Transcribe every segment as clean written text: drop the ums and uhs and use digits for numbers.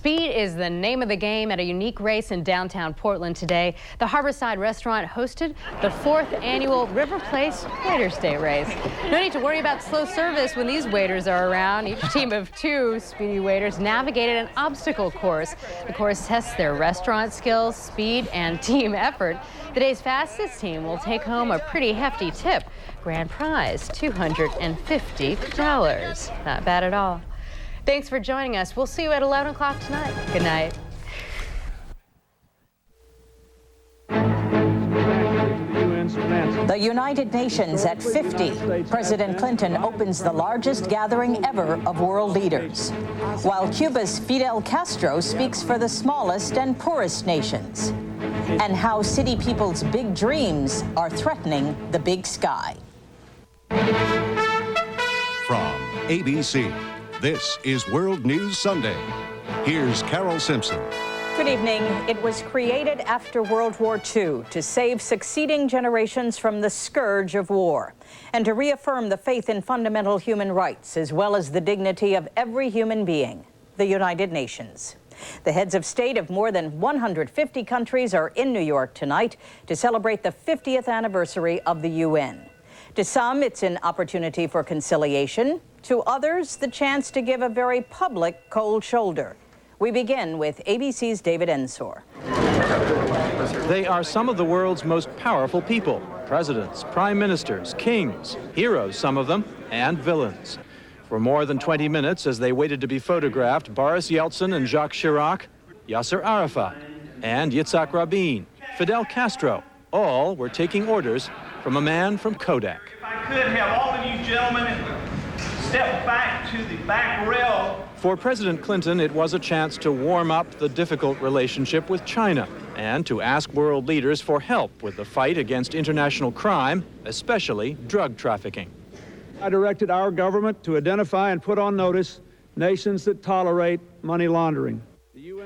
Speed is the name of the game at a unique race in downtown Portland today. The Harborside restaurant hosted the 4th annual River Place Waiters Day race. No need to worry about slow service when these waiters are around. Each team of 2 speedy waiters navigated an obstacle course. The course tests their restaurant skills, speed, and team effort. The day's fastest team will take home a pretty hefty tip. Grand prize, $250. Not bad at all. Thanks for joining us. We'll see you at 11 o'clock tonight. Good night. The United Nations at 50. President Clinton opens the largest gathering ever of world leaders, while Cuba's Fidel Castro speaks for the smallest and poorest nations, and how city people's big dreams are threatening the big sky. From ABC, this is World News Sunday. Here's Carol Simpson. Good evening. It was created after World War II to save succeeding generations from the scourge of war and to reaffirm the faith in fundamental human rights as well as the dignity of every human being, the United Nations. The heads of state of more than 150 countries are in New York tonight to celebrate the 50th anniversary of the UN. To some, it's an opportunity for conciliation. To others, the chance to give a very public cold shoulder. We begin with ABC's David Ensor. They are some of the world's most powerful people. Presidents, prime ministers, kings, heroes, some of them, and villains. For more than 20 minutes, as they waited to be photographed, Boris Yeltsin and Jacques Chirac, Yasser Arafat, and Yitzhak Rabin, Fidel Castro, all were taking orders from a man from Kodak. If I could have all of you gentlemen step back to the back rail. For President Clinton, it was a chance to warm up the difficult relationship with China and to ask world leaders for help with the fight against international crime, especially drug trafficking. I directed our government to identify and put on notice nations that tolerate money laundering.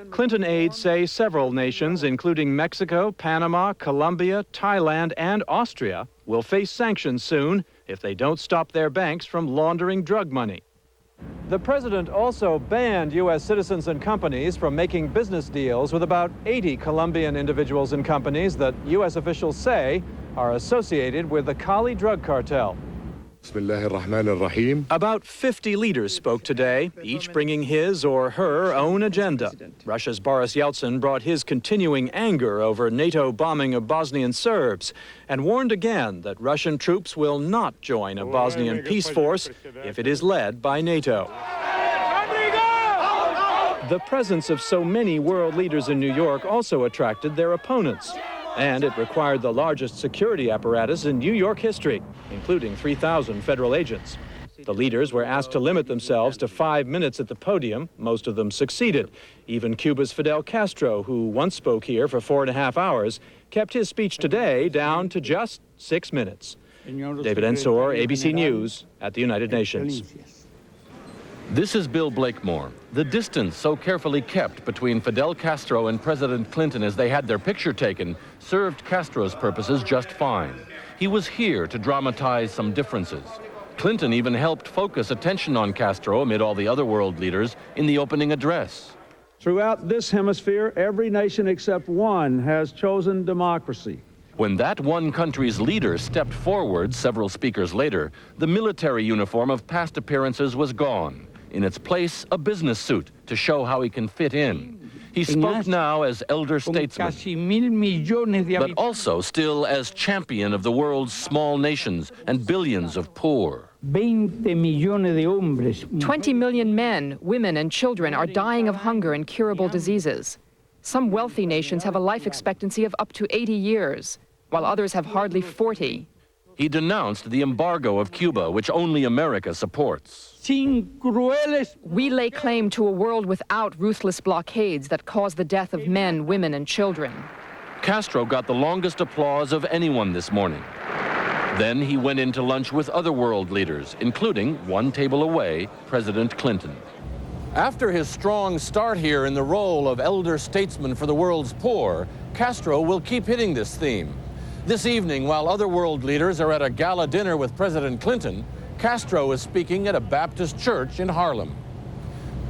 Clinton aides say several nations, including Mexico, Panama, Colombia, Thailand, and Austria, will face sanctions soon if they don't stop their banks from laundering drug money. The president also banned U.S. citizens and companies from making business deals with about 80 Colombian individuals and companies that U.S. officials say are associated with the Cali drug cartel. About 50 leaders spoke today, each bringing his or her own agenda. Russia's Boris Yeltsin brought his continuing anger over NATO bombing of Bosnian Serbs and warned again that Russian troops will not join a Bosnian peace force if it is led by NATO. The presence of so many world leaders in New York also attracted their opponents. And it required the largest security apparatus in New York history, including 3,000 federal agents. The leaders were asked to limit themselves to 5 minutes at the podium. Most of them succeeded. Even Cuba's Fidel Castro, who once spoke here for 4.5 hours, kept his speech today down to just 6 minutes. David Ensor, ABC News, at the United Nations. This is Bill Blakemore. The distance so carefully kept between Fidel Castro and President Clinton as they had their picture taken served Castro's purposes just fine. He was here to dramatize some differences. Clinton even helped focus attention on Castro amid all the other world leaders in the opening address. Throughout this hemisphere, every nation except one has chosen democracy. When that one country's leader stepped forward several speakers later, the military uniform of past appearances was gone. In its place, a business suit to show how he can fit in. He spoke now as elder statesman, but also still as champion of the world's small nations and billions of poor. 20 million men, women, and children are dying of hunger and curable diseases. Some wealthy nations have a life expectancy of up to 80 years, while others have hardly 40. He denounced the embargo of Cuba, which only America supports. We lay claim to a world without ruthless blockades that cause the death of men, women, and children. Castro got the longest applause of anyone this morning. Then he went in to lunch with other world leaders, including, one table away, President Clinton. After his strong start here in the role of elder statesman for the world's poor, Castro will keep hitting this theme. This evening, while other world leaders are at a gala dinner with President Clinton, Castro is speaking at a Baptist church in Harlem.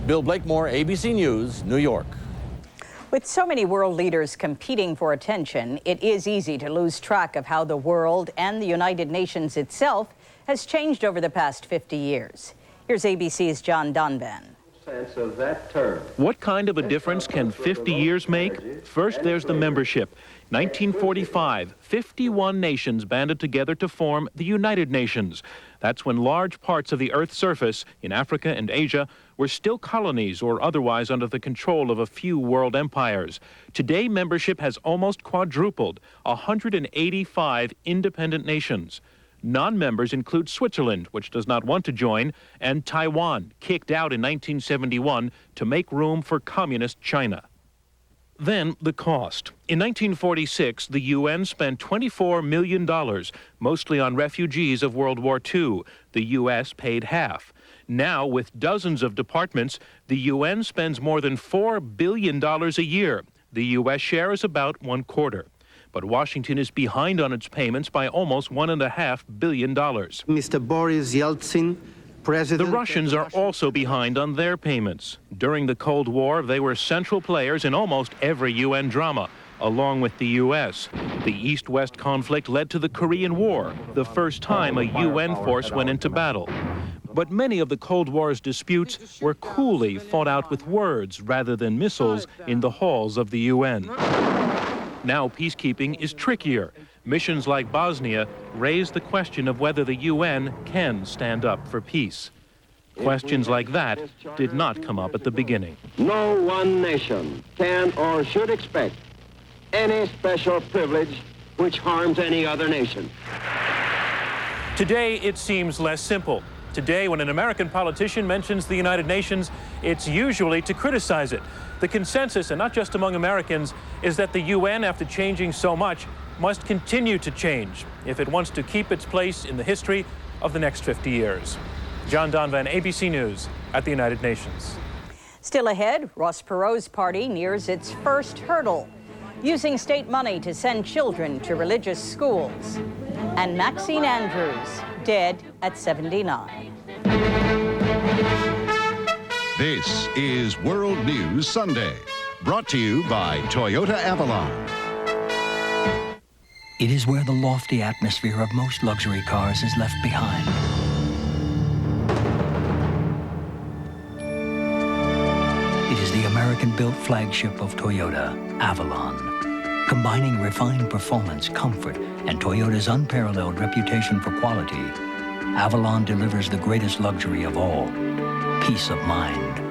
Bill Blakemore, ABC News, New York. With so many world leaders competing for attention, it is easy to lose track of how the world and the United Nations itself has changed over the past 50 years. Here's ABC's John Donvan. Of that term. What kind of a difference can 50 years make? First, there's the membership. 1945, 51 nations banded together to form the United Nations. That's when large parts of the Earth's surface in Africa and Asia were still colonies or otherwise under the control of a few world empires. Today, membership has almost quadrupled, 185 independent nations. Non-members include Switzerland, which does not want to join, and Taiwan, kicked out in 1971 to make room for communist China. Then the cost. In 1946, the UN spent $24 million, mostly on refugees of World War II. The U.S. paid half. Now, with dozens of departments, the UN spends more than $4 billion a year. The U.S. share is about $1/4. But Washington is behind on its payments by almost $1.5 billion. Mr. Boris Yeltsin, President... The Russians are also behind on their payments. During the Cold War, they were central players in almost every UN drama, along with the U.S. The East-West conflict led to the Korean War, the first time a UN force went into battle. But many of the Cold War's disputes were coolly fought out with words rather than missiles in the halls of the UN. Now peacekeeping is trickier. Missions like Bosnia raise the question of whether the UN can stand up for peace. Questions like that did not come up at the beginning. No one nation can or should expect any special privilege which harms any other nation. Today, it seems less simple. Today, when an American politician mentions the United Nations, it's usually to criticize it. The consensus, and not just among Americans, is that the UN, after changing so much, must continue to change if it wants to keep its place in the history of the next 50 years. John Donvan, ABC News at the United Nations. Still ahead, Ross Perot's party nears its first hurdle, using state money to send children to religious schools. And Maxine Andrews, dead at 79. This is World News Sunday, brought to you by Toyota Avalon. It is where the lofty atmosphere of most luxury cars is left behind. It is the American-built flagship of Toyota, Avalon. Combining refined performance, comfort, and Toyota's unparalleled reputation for quality, Avalon delivers the greatest luxury of all, peace of mind.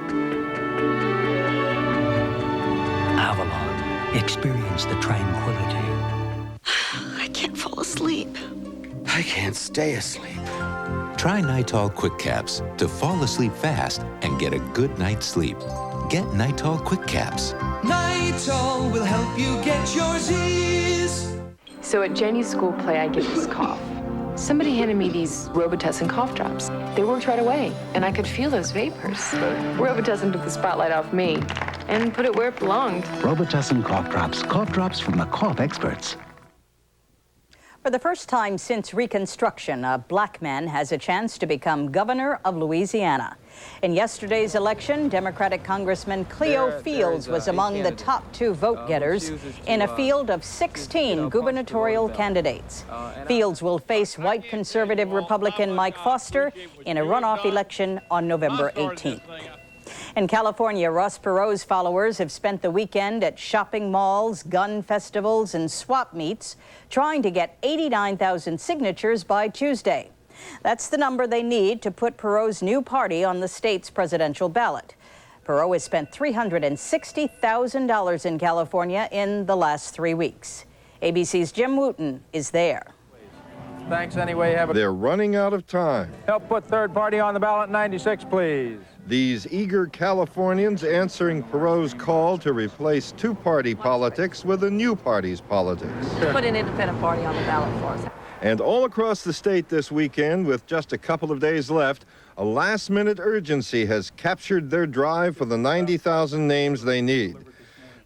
Avalon, experience the tranquility. I can't fall asleep. I can't stay asleep. Try Nitol Quick Caps to fall asleep fast and get a good night's sleep. Get Nitol Quick Caps. Nitol will help you get your Z's. So at Jenny's school play, I get this cough. Somebody handed me these Robitussin cough drops. They worked right away, and I could feel those vapors. Robitussin took the spotlight off me and put it where it belonged. Robitussin cough drops from the cough experts. For the first time since Reconstruction, a black man has a chance to become governor of Louisiana. In yesterday's election, Democratic Congressman Cleo Fields was among the top 2 vote-getters in a field of 16 gubernatorial candidates. Fields will face white conservative Republican Mike Foster in a runoff election on November 18th. In California, Ross Perot's followers have spent the weekend at shopping malls, gun festivals, and swap meets trying to get 89,000 signatures by Tuesday. That's the number they need to put Perot's new party on the state's presidential ballot. Perot has spent $360,000 in California in the last 3 weeks. ABC's Jim Wooten is there. Thanks anyway. They're running out of time. Help put third party on the ballot 96, please. These eager Californians answering Perot's call to replace two-party politics with a new party's politics. Put an independent party on the ballot for us. And all across the state this weekend, with just a couple of days left, a last-minute urgency has captured their drive for the 90,000 names they need.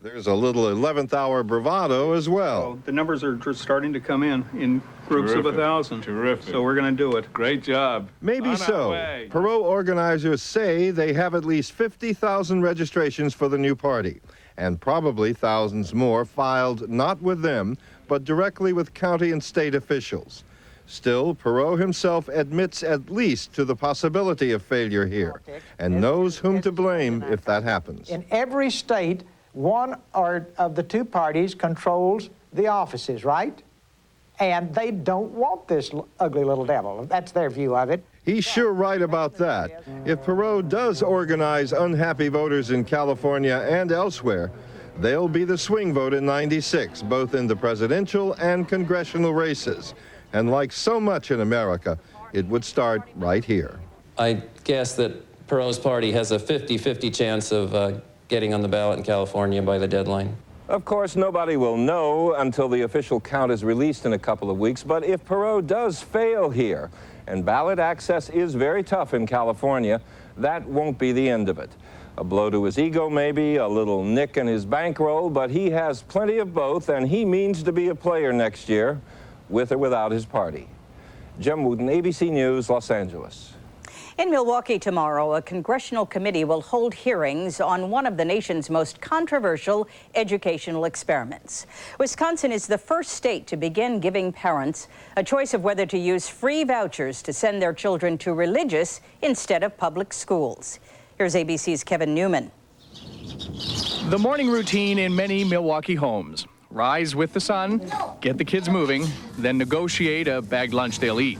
There's a little 11th hour bravado as well. The numbers are just starting to come in groups of 1,000. Terrific. So we're going to do it. Great job. Maybe so. Perot organizers say they have at least 50,000 registrations for the new party, and probably thousands more filed not with them, but directly with county and state officials. Still, Perot himself admits at least to the possibility of failure here, and knows whom to blame if that happens. In every state, one or of the two parties controls the offices, right? And they don't want this ugly little devil. That's their view of it. He's sure right about that. If Perot does organize unhappy voters in California and elsewhere, they'll be the swing vote in '96, both in the presidential and congressional races. And like so much in America, it would start right here. I guess that Perot's party has a 50-50 chance of getting on the ballot in California by the deadline. Of course, nobody will know until the official count is released in a couple of weeks, but if Perot does fail here, and ballot access is very tough in California, that won't be the end of it. A blow to his ego, maybe, a little nick in his bankroll, but he has plenty of both, and he means to be a player next year, with or without his party. Jim Wooten, ABC News, Los Angeles. In Milwaukee tomorrow, a congressional committee will hold hearings on one of the nation's most controversial educational experiments. Wisconsin is the first state to begin giving parents a choice of whether to use free vouchers to send their children to religious instead of public schools. Here's ABC's Kevin Newman. The morning routine in many Milwaukee homes. Rise with the sun, get the kids moving, then negotiate a bagged lunch they'll eat.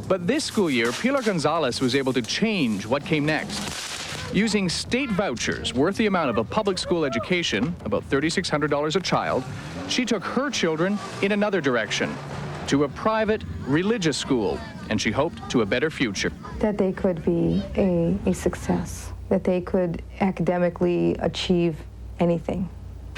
But this school year, Pilar Gonzalez was able to change what came next. Using state vouchers worth the amount of a public school education, about $3,600 a child, she took her children in another direction, to a private religious school, and she hoped to a better future. That they could be a success, that they could academically achieve anything.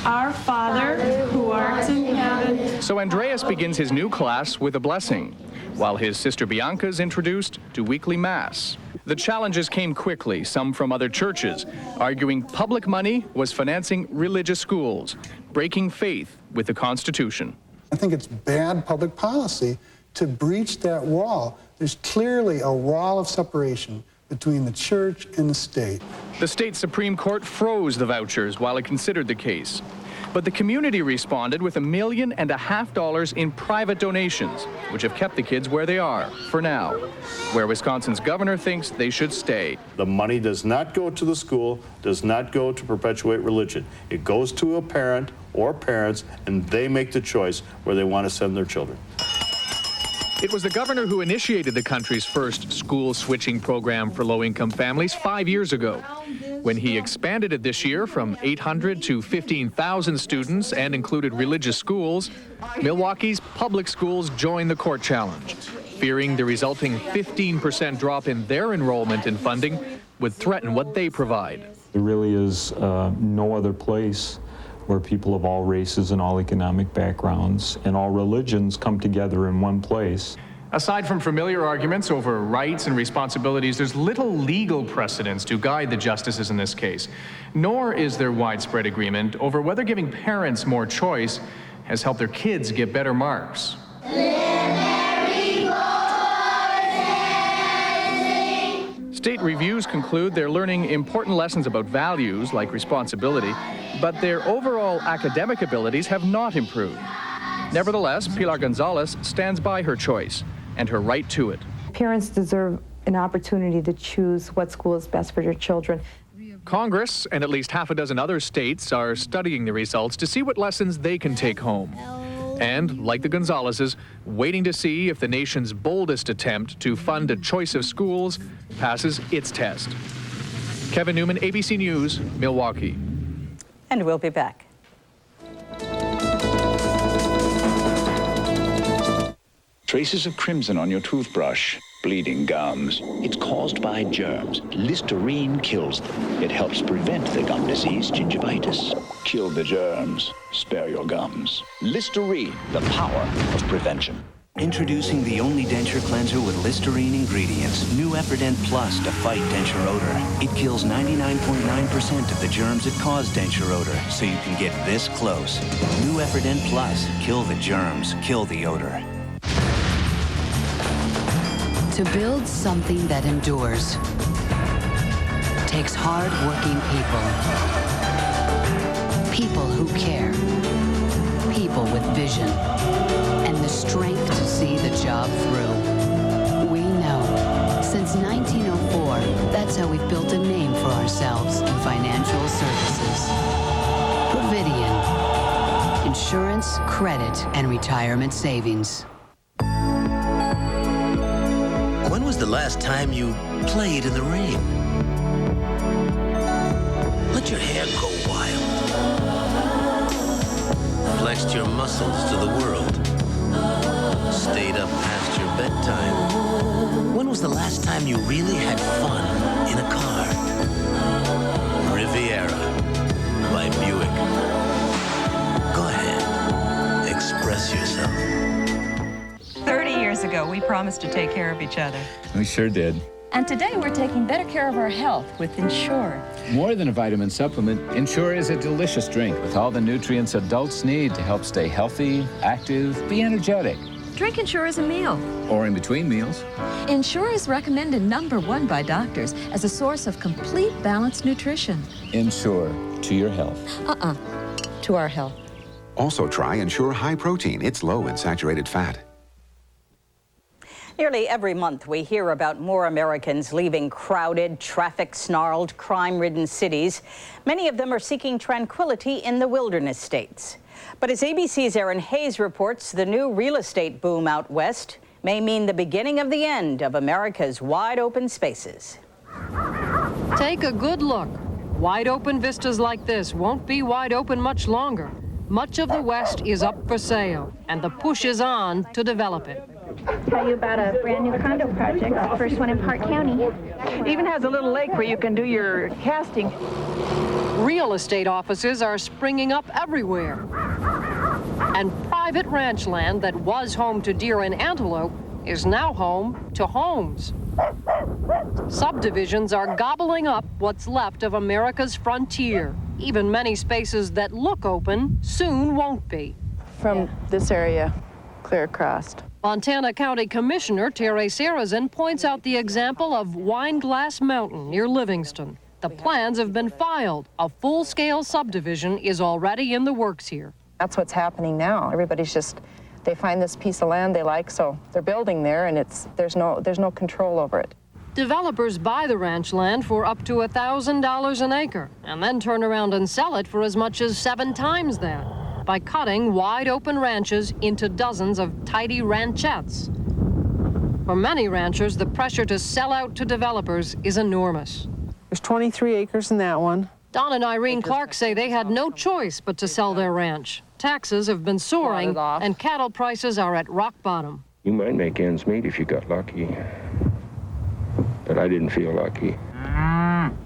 Our Father, who art in heaven. So Andreas begins his new class with a blessing, while his sister Bianca is introduced to weekly Mass. The challenges came quickly, some from other churches, arguing public money was financing religious schools, breaking faith with the Constitution. I think it's bad public policy to breach that wall. There's clearly a wall of separation between the church and the state. The state Supreme Court froze the vouchers while it considered the case. But the community responded with $1.5 million in private donations, which have kept the kids where they are, for now, where Wisconsin's governor thinks they should stay. The money does not go to the school, does not go to perpetuate religion. It goes to a parent or parents, and they make the choice where they want to send their children. It was the governor who initiated the country's first school switching program for low-income families 5 years ago. When he expanded it this year from 800 to 15,000 students and included religious schools, Milwaukee's public schools joined the court challenge, fearing the resulting 15% drop in their enrollment and funding would threaten what they provide. There really is no other place where people of all races and all economic backgrounds and all religions come together in one place. Aside from familiar arguments over rights and responsibilities, there's little legal precedence to guide the justices in this case. Nor is there widespread agreement over whether giving parents more choice has helped their kids get better marks. State reviews conclude they're learning important lessons about values like responsibility, but their overall academic abilities have not improved. Nevertheless, Pilar Gonzalez stands by her choice and her right to it. Parents deserve an opportunity to choose what school is best for their children. Congress and at least half a dozen other states are studying the results to see what lessons they can take home. And, like the Gonzalezes, waiting to see if the nation's boldest attempt to fund a choice of schools passes its test. Kevin Newman, ABC News, Milwaukee. And we'll be back. Traces of crimson on your toothbrush, bleeding gums. It's caused by germs. Listerine kills them. It helps prevent the gum disease, gingivitis. Kill the germs, spare your gums. Listerine, the power of prevention. Introducing the only denture cleanser with Listerine ingredients. New Epident Plus to fight denture odor. It kills 99.9% of the germs that cause denture odor, so you can get this close. New Epident Plus. Kill the germs, kill the odor. To build something that endures takes hard-working people. People who care. People with vision. And the strength to see the job through. We know, since 1904, that's how we've built a name for ourselves in financial services. Providian. Insurance, credit, and retirement savings. When was the last time you played in the rain? Let your hair go wild. Flexed your muscles to the world. Stayed up past your bedtime. When was the last time you really had fun in a car? Riviera by Buick. Go ahead, express yourself. 30 years ago, we promised to take care of each other. We sure did. And today, we're taking better care of our health with Ensure. More than a vitamin supplement, Ensure is a delicious drink with all the nutrients adults need to help stay healthy, active, be energetic. Drink Ensure as a meal. Or in between meals. Ensure is recommended #1 by doctors as a source of complete balanced nutrition. Ensure to your health. To our health. Also try Ensure High Protein. It's low in saturated fat. Nearly every month, we hear about more Americans leaving crowded, traffic-snarled, crime-ridden cities. Many of them are seeking tranquility in the wilderness states. But as ABC's Erin Hayes reports, the new real estate boom out west may mean the beginning of the end of America's wide-open spaces. Take a good look. Wide-open vistas like this won't be wide open much longer. Much of the West is up for sale, and the push is on to develop it. Tell you about a brand new condo project, the first one in Park County. Even has a little lake where you can do your casting. Real estate offices are springing up everywhere. And private ranch land that was home to deer and antelope is now home to homes. Subdivisions are gobbling up what's left of America's frontier. Even many spaces that look open soon won't be. From this area, clear across. Montana County Commissioner Terry Sarazin points out the example of Wineglass Mountain near Livingston. The plans have been filed. A full-scale subdivision is already in the works here. That's what's happening now. Everybody's just, they find this piece of land they like, so they're building there, and there's no control over it. Developers buy the ranch land for up to $1,000 an acre and then turn around and sell it for as much as 7 times that by cutting wide-open ranches into dozens of tidy ranchettes. For many ranchers, the pressure to sell out to developers is enormous. There's 23 acres in that one. Don and Irene Clark say they had no choice but to sell their ranch. Taxes have been soaring, and cattle prices are at rock bottom. You might make ends meet if you got lucky, but I didn't feel lucky.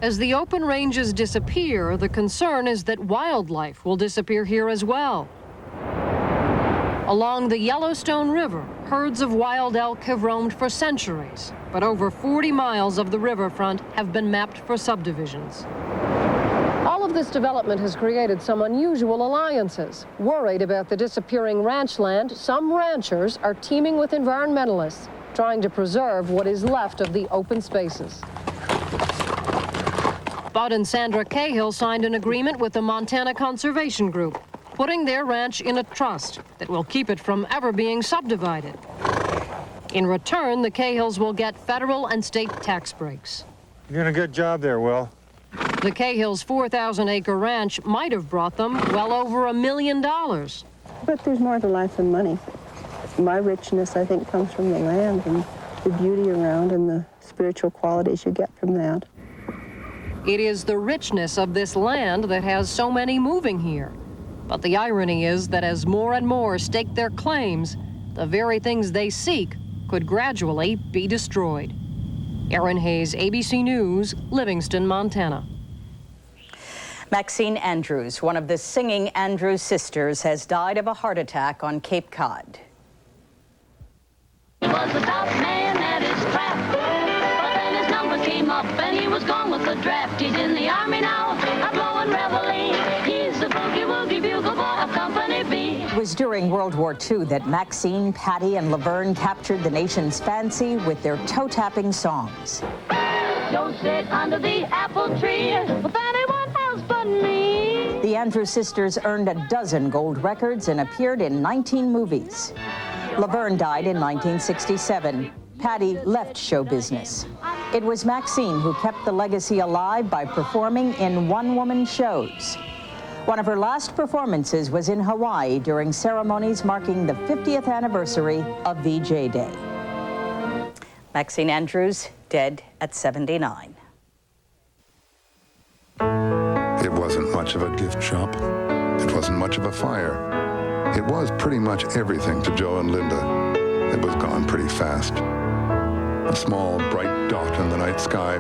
As the open ranges disappear, the concern is that wildlife will disappear here as well. Along the Yellowstone River, herds of wild elk have roamed for centuries, but over 40 miles of the riverfront have been mapped for subdivisions. All of this development has created some unusual alliances. Worried about the disappearing ranch land, some ranchers are teaming with environmentalists, trying to preserve what is left of the open spaces. Bud and Sandra Cahill signed an agreement with the Montana Conservation Group, putting their ranch in a trust that will keep it from ever being subdivided. In return, the Cahills will get federal and state tax breaks. You're doing a good job there, Will. The Cahills' 4,000-acre ranch might have brought them well over $1 million. But there's more to life than money. My richness, I think, comes from the land and the beauty around and the spiritual qualities you get from that. It is the richness of this land that has so many moving here. But the irony is that as more and more stake their claims, the very things they seek could gradually be destroyed. Erin Hayes, ABC News, Livingston, Montana. Maxine Andrews, one of the singing Andrews sisters, has died of a heart attack on Cape Cod. He was the top man at his craft, but then his numbers came up and he was gone with the draft. He's in the army now, a blowing reveille. He's the boogie-woogie bugle boy of Company B. It was during World War II that Maxine, Patty, and Laverne captured the nation's fancy with their toe-tapping songs. Don't sit under the apple tree with anyone else but me. The Andrews Sisters earned a dozen gold records and appeared in 19 movies. Laverne died in 1967. Patty left show business. It was Maxine who kept the legacy alive by performing in one-woman shows. One of her last performances was in Hawaii during ceremonies marking the 50th anniversary of VJ Day. Maxine Andrews, dead at 79. It wasn't much of a gift shop. It wasn't much of a fire. It was pretty much everything to Joe and Linda. It was gone pretty fast. A small, bright dot in the night sky,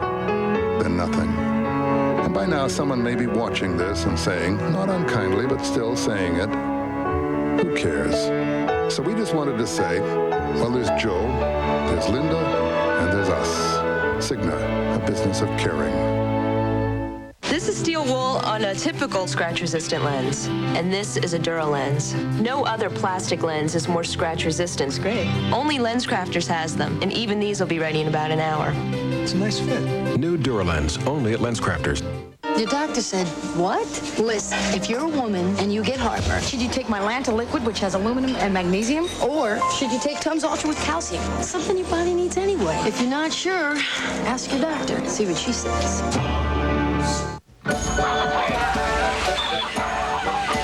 then nothing. And by now, someone may be watching this and saying, not unkindly, but still saying it, who cares? So we just wanted to say, well, there's Joe, there's Linda, and there's us. Cigna, a business of caring. This is steel wool on a typical scratch-resistant lens, and this is a DuraLens. No other plastic lens is more scratch-resistant. It's great. Only LensCrafters has them, and even these will be ready in about an hour. It's a nice fit. New DuraLens, only at LensCrafters. The doctor said, what? Listen, if you're a woman and you get heartburn, should you take my Lanta liquid, which has aluminum and magnesium? Or should you take Tums Ultra with calcium? Something your body needs anyway. If you're not sure, ask your doctor. See what she says.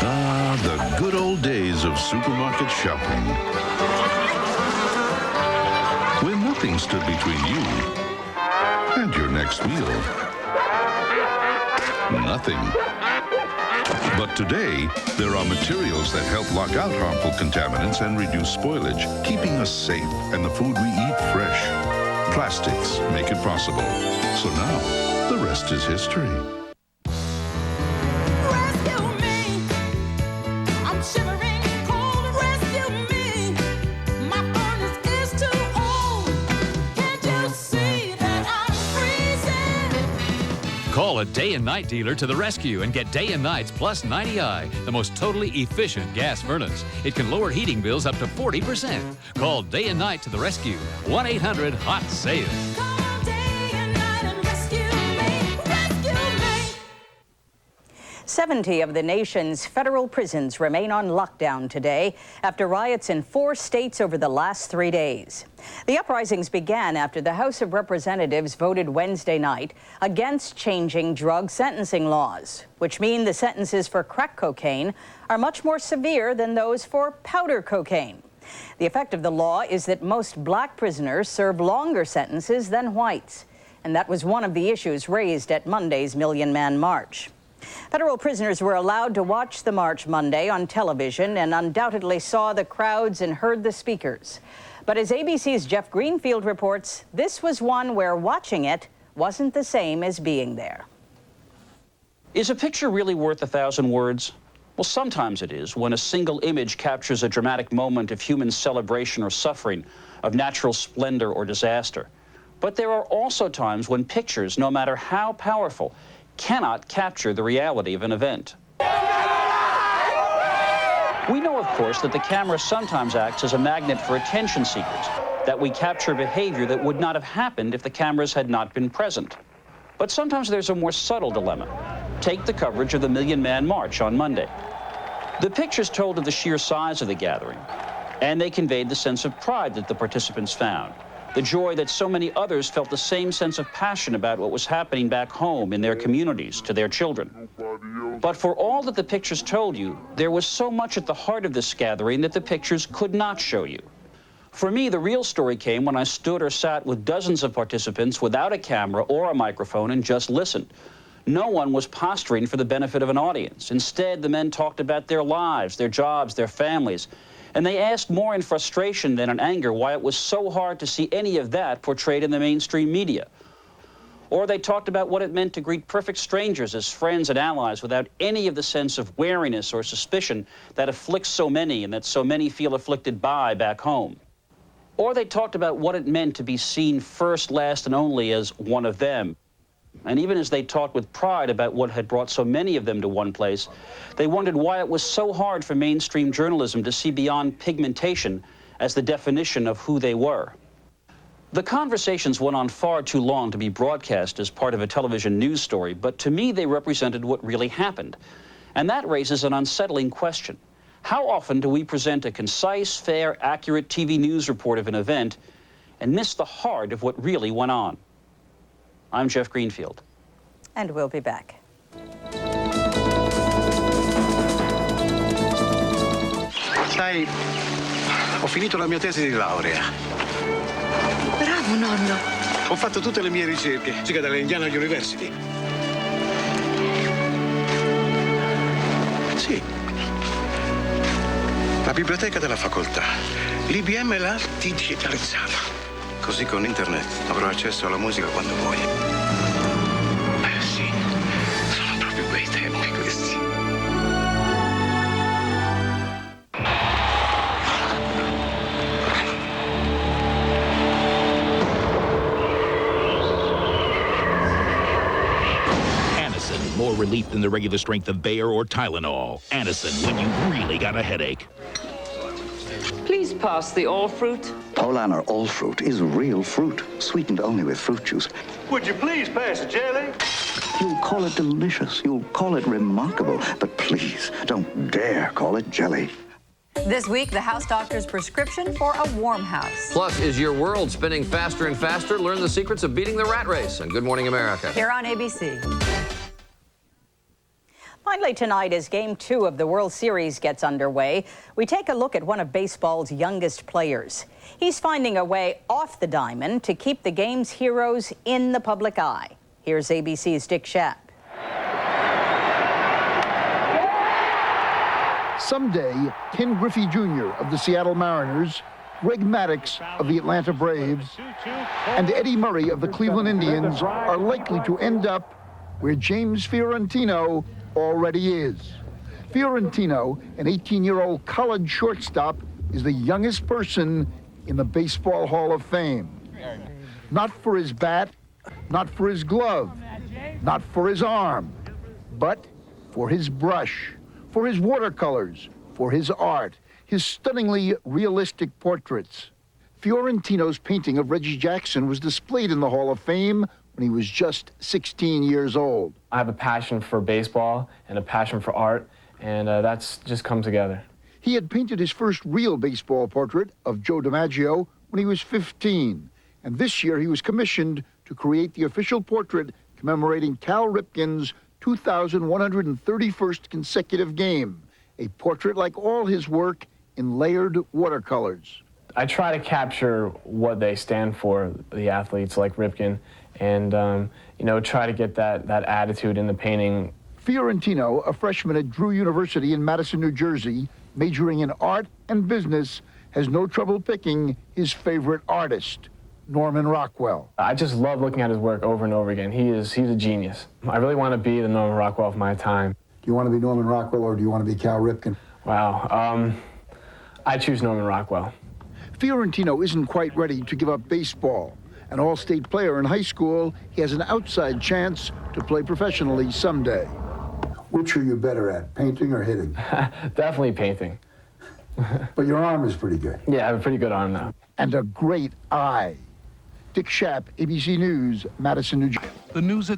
Ah, the good old days of supermarket shopping. When nothing stood between you and your next meal. Nothing. But today, there are materials that help lock out harmful contaminants and reduce spoilage, keeping us safe and the food we eat fresh. Plastics make it possible. So now, the rest is history. Call a Day and Night dealer to the rescue and get Day and Night's Plus 90i, the most totally efficient gas furnace. It can lower heating bills up to 40%. Call Day and Night to the rescue. 1-800-HOT-SALE. 70 of the nation's federal prisons remain on lockdown today after riots in 4 states over the last 3 days. The uprisings began after the House of Representatives voted Wednesday night against changing drug sentencing laws, which mean the sentences for crack cocaine are much more severe than those for powder cocaine. The effect of the law is that most black prisoners serve longer sentences than whites, and that was one of the issues raised at Monday's Million Man March. Federal prisoners were allowed to watch the march Monday on television and undoubtedly saw the crowds and heard the speakers. But as ABC's Jeff Greenfield reports, this was one where watching it wasn't the same as being there. Is a picture really worth 1,000 words? Well, sometimes it is, when a single image captures a dramatic moment of human celebration or suffering, of natural splendor or disaster. But there are also times when pictures, no matter how powerful, cannot capture the reality of an event. We know, of course, that the camera sometimes acts as a magnet for attention seekers, that we capture behavior that would not have happened if the cameras had not been present. But sometimes there's a more subtle dilemma. Take the coverage of the Million Man March on Monday. The pictures told of the sheer size of the gathering, and they conveyed the sense of pride that the participants found. The joy that so many others felt the same sense of passion about what was happening back home in their communities to their children. But for all that the pictures told you, there was so much at the heart of this gathering that the pictures could not show you. For me, the real story came when I stood or sat with dozens of participants without a camera or a microphone and just listened. No one was posturing for the benefit of an audience. Instead, the men talked about their lives, their jobs, their families. And they asked more in frustration than in anger why it was so hard to see any of that portrayed in the mainstream media. Or they talked about what it meant to greet perfect strangers as friends and allies without any of the sense of wariness or suspicion that afflicts so many and that so many feel afflicted by back home. Or they talked about what it meant to be seen first, last, and only as one of them. And even as they talked with pride about what had brought so many of them to one place, they wondered why it was so hard for mainstream journalism to see beyond pigmentation as the definition of who they were. The conversations went on far too long to be broadcast as part of a television news story, but to me they represented what really happened. And that raises an unsettling question. How often do we present a concise, fair, accurate TV news report of an event and miss the heart of what really went on? I'm Jeff Greenfield. And we'll be back. Sai, ho finito la mia tesi di laurea. Bravo, nonno. Ho fatto tutte le mie ricerche, circa dalle Indiana University. Sì. La biblioteca della facoltà. L'IBM l'ha digitalizzata. Così con internet avrò accesso alla musica quando vuoi. Sì, sono proprio bei tempi questi. Anacin, more relief than the regular strength of Bayer or Tylenol. Anacin, when you really got a headache. Please pass the all fruit. Polaner All Fruit is real fruit, sweetened only with fruit juice. Would you please pass the jelly? You'll call it delicious, you'll call it remarkable, but please don't dare call it jelly. This week, the house doctor's prescription for a warm house. Plus, is your world spinning faster and faster? Learn the secrets of beating the rat race on Good Morning America. Here on ABC. Finally tonight, as Game 2 of the World Series gets underway, we take a look at one of baseball's youngest players. He's finding a way off the diamond to keep the game's heroes in the public eye. Here's ABC's Dick Schaap. Someday, Ken Griffey Jr. of the Seattle Mariners, Greg Maddux of the Atlanta Braves, and Eddie Murray of the Cleveland Indians are likely to end up where James Fiorentino already is. Fiorentino, an 18-year-old college shortstop, is the youngest person in the Baseball Hall of Fame. Not for his bat, not for his glove, not for his arm, but for his brush, for his watercolors, for his art, his stunningly realistic portraits. Fiorentino's painting of Reggie Jackson was displayed in the Hall of Fame when he was just 16 years old. I have a passion for baseball and a passion for art, and that's just come together. He had painted his first real baseball portrait of Joe DiMaggio when he was 15, and this year he was commissioned to create the official portrait commemorating Cal Ripken's 2,131st consecutive game, a portrait like all his work in layered watercolors. I try to capture what they stand for, the athletes like Ripken, and try to get that attitude in the painting. Fiorentino, a freshman at Drew University in Madison, New Jersey, majoring in art and business, has no trouble picking his favorite artist, Norman Rockwell. I just love looking at his work over and over again. He's a genius. I really want to be the Norman Rockwell of my time. Do you want to be Norman Rockwell or do you want to be Cal Ripken? Wow. I choose Norman Rockwell. Fiorentino isn't quite ready to give up baseball. An all-state player in high school, he has an outside chance to play professionally someday. Which are you better at, painting or hitting? Definitely painting. But your arm is pretty good. Yeah, I have a pretty good arm now. And a great eye. Dick Schaap, ABC News, Madison, New Jersey. The news at